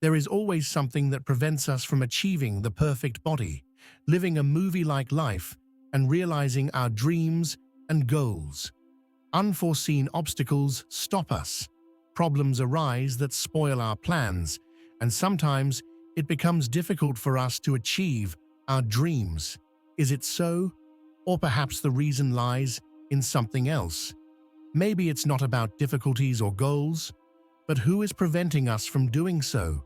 There is always something that prevents us from achieving the perfect body, living a movie-like life, and realizing our dreams and goals. Unforeseen obstacles stop us. Problems arise that spoil our plans, and sometimes it becomes difficult for us to achieve our dreams. Is it so? Or perhaps the reason lies in something else. Maybe it's not about difficulties or goals, but who is preventing us from doing so?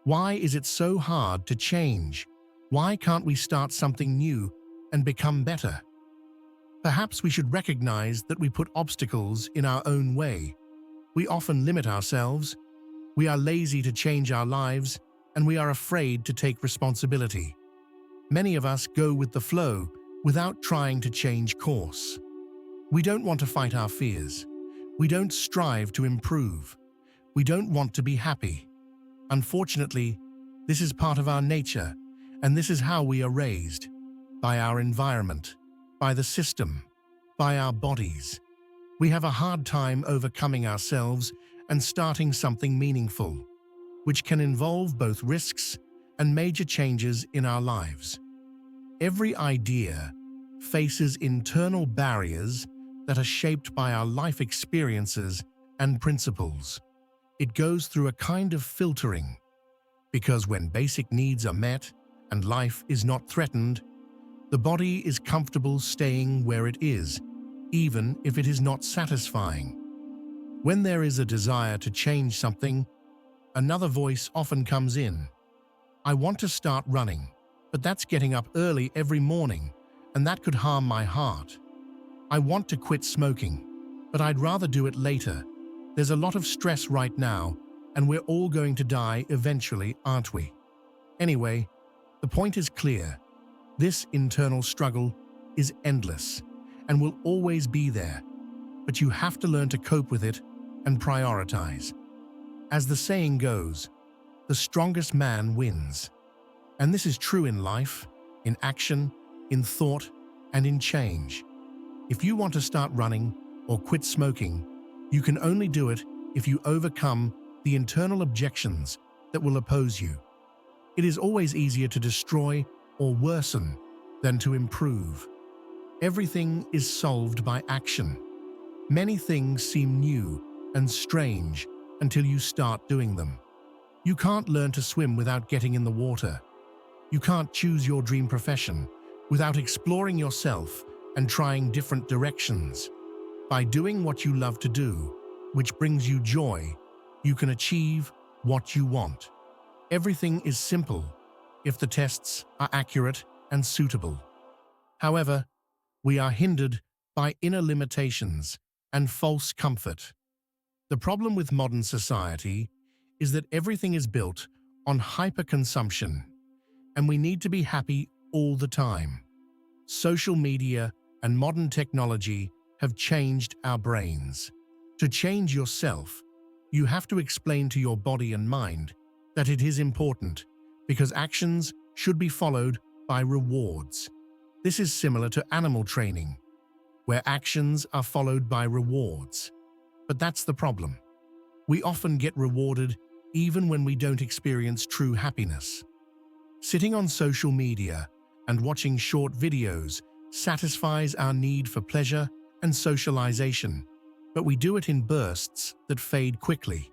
Why is it so hard to change? Why can't we start something new and become better? Perhaps we should recognize that we put obstacles in our own way. We often limit ourselves, we are lazy to change our lives, and we are afraid to take responsibility. Many of us go with the flow without trying to change course. We don't want to fight our fears. We don't strive to improve. We don't want to be happy. Unfortunately, this is part of our nature, and this is how we are raised, by our environment, by the system, by our bodies. We have a hard time overcoming ourselves and starting something meaningful, which can involve both risks and major changes in our lives. Every idea faces internal barriers that are shaped by our life experiences and principles. It goes through a kind of filtering, because when basic needs are met and life is not threatened, the body is comfortable staying where it is, even if it is not satisfying. When there is a desire to change something, another voice often comes in. I want to start running, but that's getting up early every morning, and that could harm my heart. I want to quit smoking, but I'd rather do it later. There's a lot of stress right now, and we're all going to die eventually, aren't we? Anyway, the point is clear. This internal struggle is endless and will always be there, but you have to learn to cope with it and prioritize. As the saying goes, the strongest man wins. And this is true in life, in action, in thought, and in change. If you want to start running or quit smoking, you can only do it if you overcome the internal objections that will oppose you. It is always easier to destroy or worsen than to improve. Everything is solved by action. Many things seem new and strange until you start doing them. You can't learn to swim without getting in the water. You can't choose your dream profession without exploring yourself and trying different directions. By doing what you love to do, which brings you joy, you can achieve what you want. Everything is simple if the tests are accurate and suitable. However, we are hindered by inner limitations and false comfort. The problem with modern society is that everything is built on hyperconsumption, and we need to be happy all the time. Social media and modern technology have changed our brains. To change yourself, you have to explain to your body and mind that it is important, because actions should be followed by rewards. This is similar to animal training, where actions are followed by rewards. But that's the problem. We often get rewarded even when we don't experience true happiness. Sitting on social media and watching short videos satisfies our need for pleasure and socialization, but we do it in bursts that fade quickly.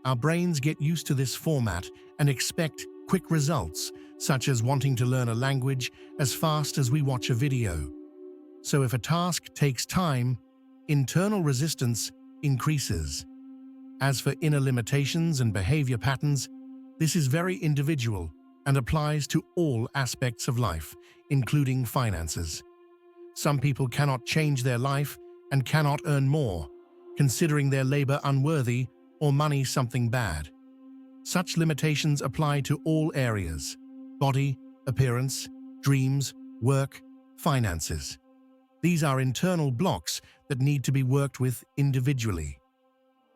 Our brains get used to this format and expect quick results, such as wanting to learn a language as fast as we watch a video. So if a task takes time, internal resistance increases. As for inner limitations and behavior patterns, this is very individual and applies to all aspects of life, including finances. Some people cannot change their life and cannot earn more, considering their labor unworthy or money something bad. Such limitations apply to all areas: body, appearance, dreams, work, finances. These are internal blocks that need to be worked with individually.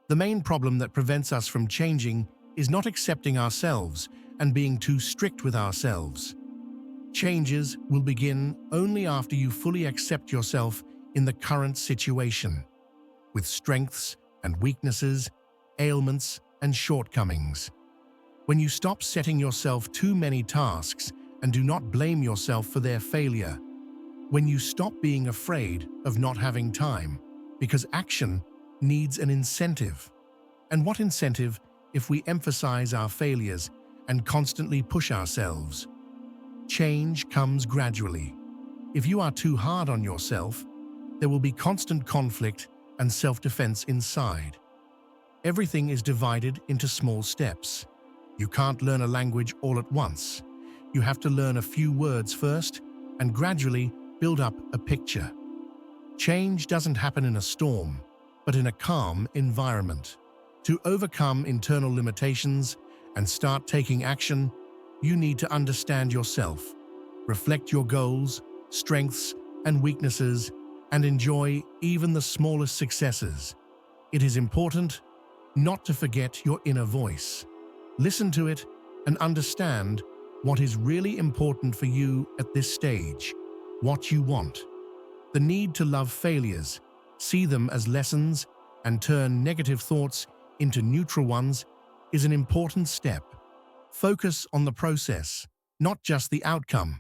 The main problem that prevents us from changing is not accepting ourselves and being too strict with ourselves. Changes will begin only after you fully accept yourself in the current situation, with strengths and weaknesses, ailments and shortcomings. When you stop setting yourself too many tasks and do not blame yourself for their failure. When you stop being afraid of not having time, because action needs an incentive. And what incentive if we emphasize our failures and constantly push ourselves? Change comes gradually. If you are too hard on yourself, there will be constant conflict and self-defense inside. Everything is divided into small steps. You can't learn a language all at once. You have to learn a few words first and gradually build up a picture. Change doesn't happen in a storm, but in a calm environment. To overcome internal limitations and start taking action, you need to understand yourself, reflect your goals, strengths, and weaknesses, and enjoy even the smallest successes. It is important not to forget your inner voice. Listen to it and understand what is really important for you at this stage, what you want. The need to love failures, see them as lessons, and turn negative thoughts into neutral ones is an important step. Focus on the process, not just the outcome.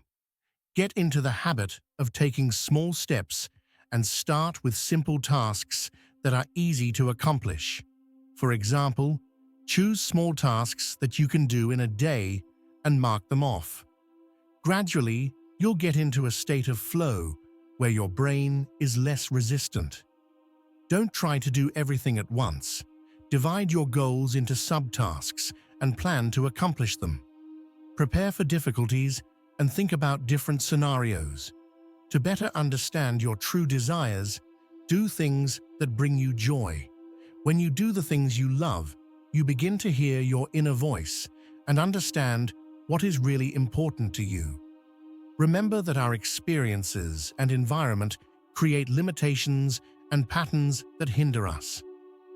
Get into the habit of taking small steps and start with simple tasks that are easy to accomplish. For example, choose small tasks that you can do in a day and mark them off. Gradually, you'll get into a state of flow where your brain is less resistant. Don't try to do everything at once. Divide your goals into subtasks and plan to accomplish them. Prepare for difficulties and think about different scenarios. To better understand your true desires, do things that bring you joy. When you do the things you love, you begin to hear your inner voice and understand what is really important to you. Remember that our experiences and environment create limitations and patterns that hinder us.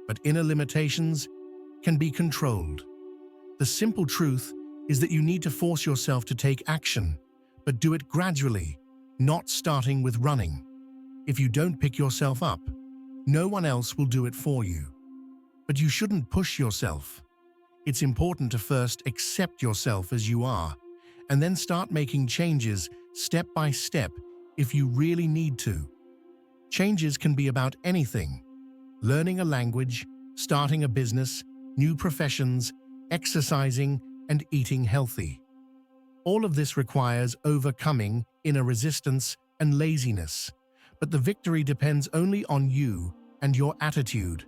But inner limitations can be controlled. The simple truth is that you need to force yourself to take action, but do it gradually, not starting with running. If you don't pick yourself up, no one else will do it for you. But you shouldn't push yourself. It's important to first accept yourself as you are, and then start making changes step by step if you really need to. Changes can be about anything: learning a language, starting a business, new professions, exercising, and eating healthy. All of this requires overcoming inner resistance and laziness, but the victory depends only on you and your attitude.